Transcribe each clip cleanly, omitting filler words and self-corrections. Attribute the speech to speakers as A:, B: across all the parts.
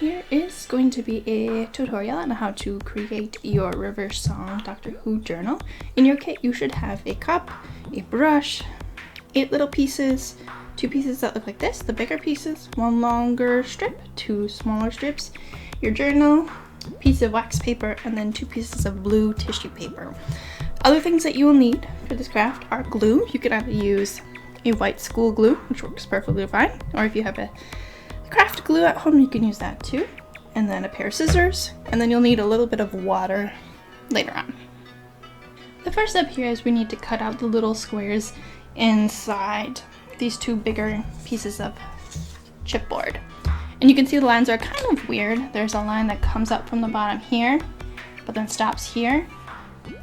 A: here is going to be a tutorial on how to create your reverse song Doctor Who journal. In your kit, you should have a cup, a brush, 8 little pieces, 2 pieces that look like this, the bigger pieces, 1 longer strip, 2 smaller strips, your journal, piece of wax paper, and then 2 pieces of blue tissue paper. Other things that you will need for this craft are glue. You can either use a white school glue, which works perfectly fine, or if you have a craft glue at home, you can use that too. And then a pair of scissors, and then you'll need a little bit of water later on. The first step here is we need to cut out the little squares inside these 2 bigger pieces of chipboard. And you can see the lines are kind of weird. There's a line that comes up from the bottom here, but then stops here.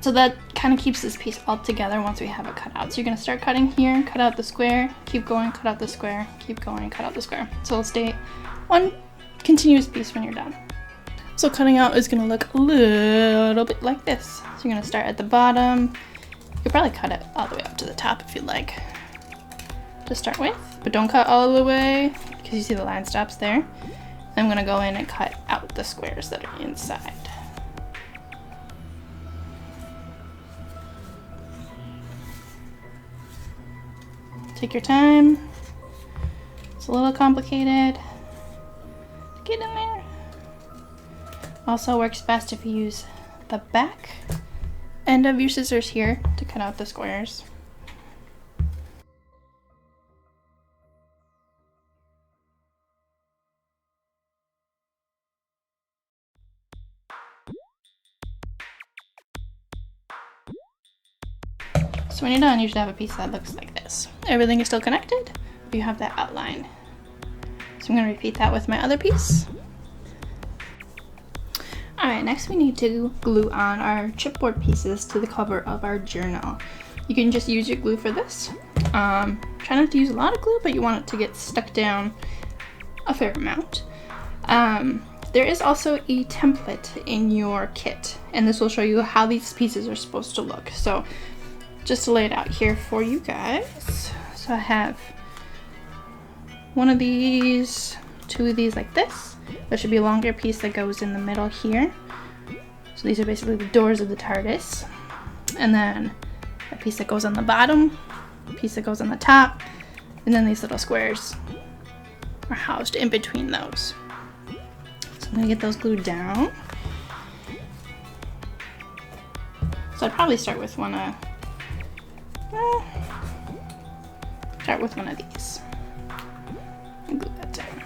A: So that kind of keeps this piece all together once we have it cut out. So you're going to start cutting here, cut out the square, keep going, cut out the square, keep going, cut out the square. So it'll stay one continuous piece when you're done. So cutting out is going to look a little bit like this. So you're going to start at the bottom. You could probably cut it all the way up to the top if you'd like to start with, but don't cut all the way because you see the line stops there. I'm going to go in and cut out the squares that are inside. Take your time. It's a little complicated to get in there. Also works best if you use the back end of your scissors here to cut out the squares. So when you're done, you should have a piece that looks like this. Everything is still connected, but you have that outline. So I'm going to repeat that with my other piece. Alright, next we need to glue on our chipboard pieces to the cover of our journal. You can just use your glue for this. Try not to use a lot of glue, but you want it to get stuck down a fair amount. There is also a template in your kit, and this will show you how these pieces are supposed to look. So just to lay it out here for you guys. So I have 1 of these, 2 of these like this. There should be a longer piece that goes in the middle here. So these are basically the doors of the TARDIS. And then a piece that goes on the bottom, a piece that goes on the top, and then these little squares are housed in between those. So I'm gonna get those glued down. So I'd probably start with one of these and glue that down.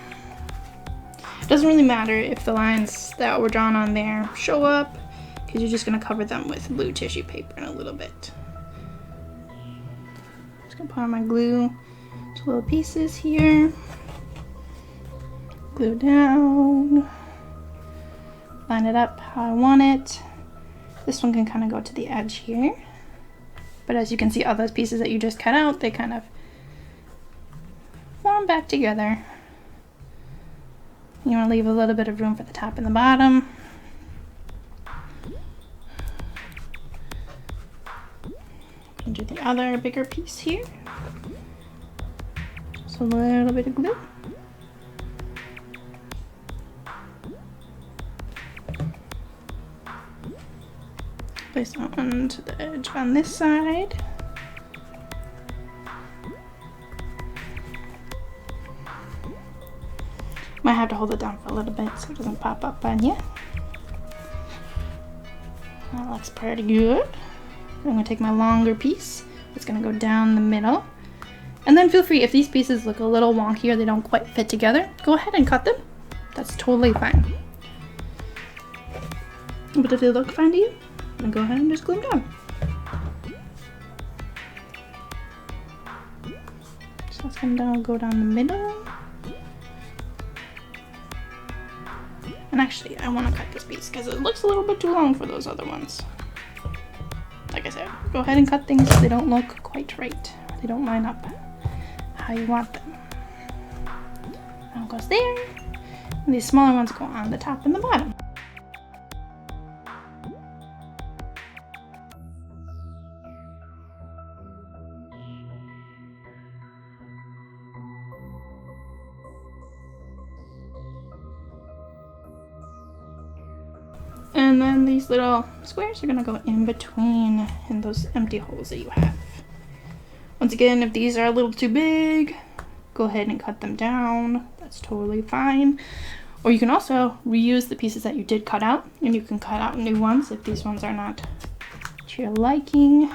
A: It doesn't really matter if the lines that were drawn on there show up, because you're just going to cover them with blue tissue paper in a little bit. Just going to put on my glue to little pieces here. Glue down. Line it up how I want it. This one can kind of go to the edge here. But as you can see, all those pieces that you just cut out, they kind of form back together. You want to leave a little bit of room for the top and the bottom. And do the other bigger piece here. Just a little bit of glue. Place that onto the edge on this side. Might have to hold it down for a little bit so it doesn't pop up on you. That looks pretty good. I'm going to take my longer piece. It's going to go down the middle. And then feel free, if these pieces look a little wonky or they don't quite fit together, go ahead and cut them. That's totally fine. But if they look fine to you, then go ahead and just glue them down. So let's go down the middle. And actually, I want to cut this piece because it looks a little bit too long for those other ones. Like I said, go ahead and cut things if they don't look quite right. They don't line up how you want them. That one goes there. And these smaller ones go on the top and the bottom. And then these little squares are gonna go in between in those empty holes that you have. Once again, if these are a little too big, go ahead and cut them down. That's totally fine. Or you can also reuse the pieces that you did cut out, and you can cut out new ones if these ones are not to your liking.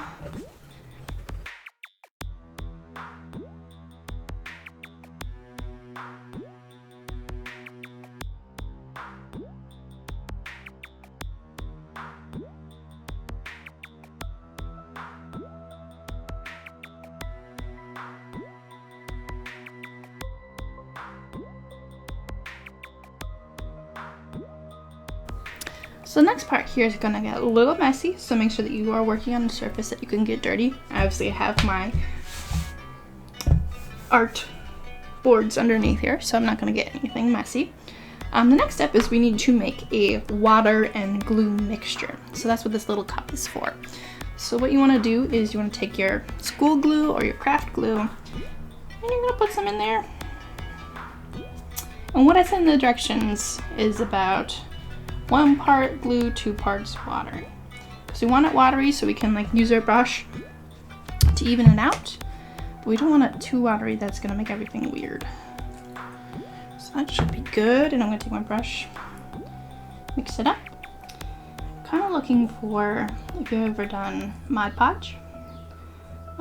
A: So the next part here is gonna get a little messy, so make sure that you are working on a surface that you can get dirty. I obviously have my art boards underneath here, so I'm not gonna get anything messy. The next step is we need to make a water and glue mixture. So that's what this little cup is for. So what you wanna do is you wanna take your school glue or your craft glue, and you're gonna put some in there. And what I said in the directions is about 1 part glue, 2 parts water. Because we want it watery so we can like use our brush to even it out. But we don't want it too watery, that's gonna make everything weird. So that should be good. And I'm gonna take my brush, mix it up. Kind of looking for, if you've ever done Mod Podge,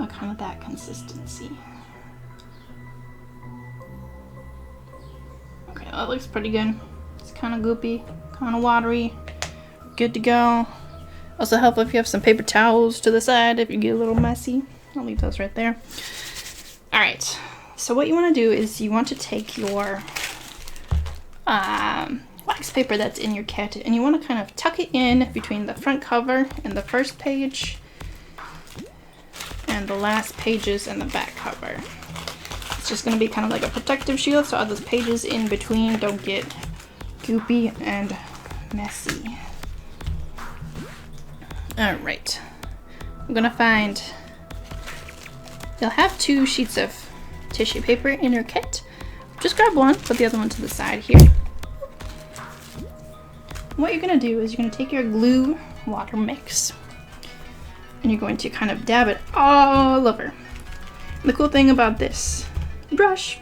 A: kind of that consistency. Okay, that looks pretty good. It's kind of goopy, kind of watery, good to go. Also helpful if you have some paper towels to the side if you get a little messy. I'll leave those right there. All right, so what you want to do is you want to take your wax paper that's in your kit, and you want to kind of tuck it in between the front cover and the first page and the last pages and the back cover. It's just going to be kind of like a protective shield so all those pages in between don't get goopy and messy. All right, I'm gonna find, you'll have 2 sheets of tissue paper in your kit. Just grab one, put the other one to the side here. What you're gonna do is you're gonna take your glue water mix and you're going to kind of dab it all over. And the cool thing about this brush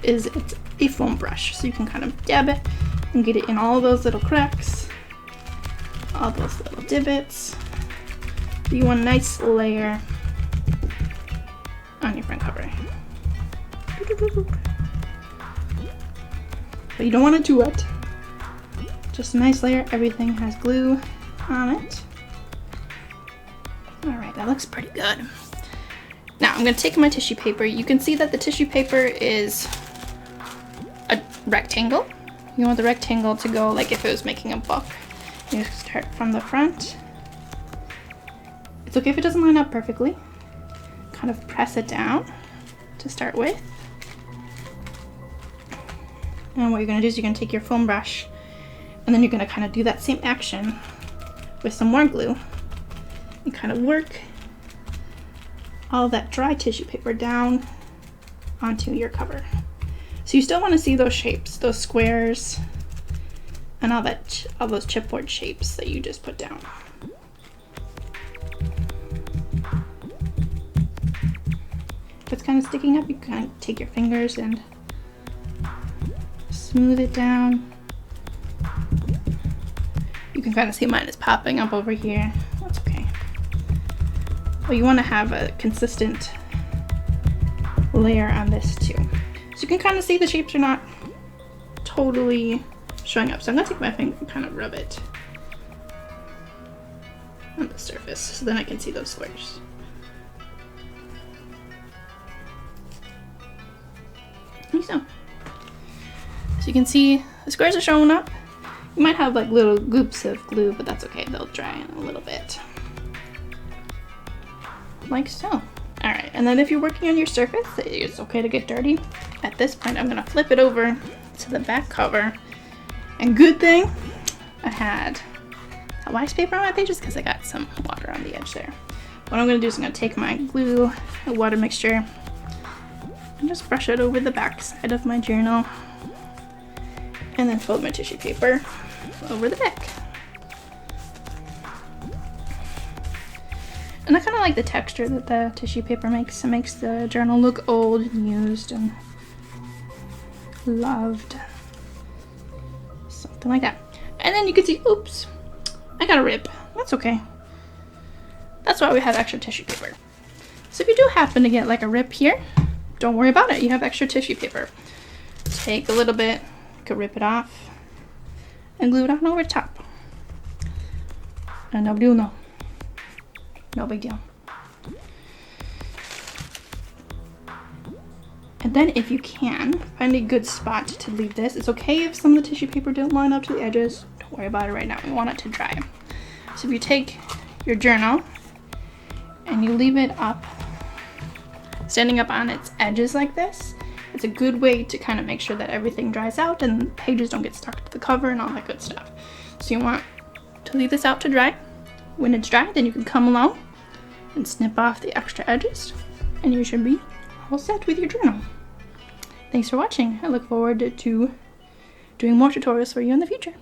A: is it's a foam brush, so you can kind of dab it and get it in all those little cracks, all those little divots. You want a nice layer on your front cover. But you don't want it too wet. Just a nice layer, everything has glue on it. All right, that looks pretty good. Now I'm gonna take my tissue paper. You can see that the tissue paper is a rectangle. You want the rectangle to go like if it was making a book. You start from the front. It's okay if it doesn't line up perfectly. Kind of press it down to start with. And what you're gonna do is you're gonna take your foam brush and then you're gonna kind of do that same action with some more glue and kind of work all that dry tissue paper down onto your cover. So you still want to see those shapes, those squares, and all those chipboard shapes that you just put down. If it's kind of sticking up, you can kind of take your fingers and smooth it down. You can kind of see mine is popping up over here. That's okay. But you want to have a consistent layer on this too. So you can kind of see the shapes are not totally showing up. So I'm gonna take my finger and kind of rub it on the surface so then I can see those squares. Like so. So you can see the squares are showing up. You might have like little goops of glue, but that's okay. They'll dry in a little bit. Like so. All right, and then if you're working on your surface, it's okay to get dirty. At this point, I'm gonna flip it over to the back cover. And good thing I had that wax paper on my pages because I got some water on the edge there. What I'm gonna do is I'm gonna take my glue, a water mixture, and just brush it over the back side of my journal. And then fold my tissue paper over the back. And I kind of like the texture that the tissue paper makes. It makes the journal look old and used and loved. Something like that. And then you can see, oops, I got a rip. That's okay. That's why we have extra tissue paper. So if you do happen to get like a rip here, don't worry about it. You have extra tissue paper. Take a little bit, you could rip it off and glue it on over top. And nobody will know. No big deal. And then if you can, find a good spot to leave this. It's okay if some of the tissue paper don't line up to the edges. Don't worry about it right now. We want it to dry. So if you take your journal and you leave it up, standing up on its edges like this, it's a good way to kind of make sure that everything dries out and pages don't get stuck to the cover and all that good stuff. So you want to leave this out to dry. When it's dry, then you can come along and snip off the extra edges and you should be all set with your journal. Thanks for watching. I look forward to doing more tutorials for you in the future.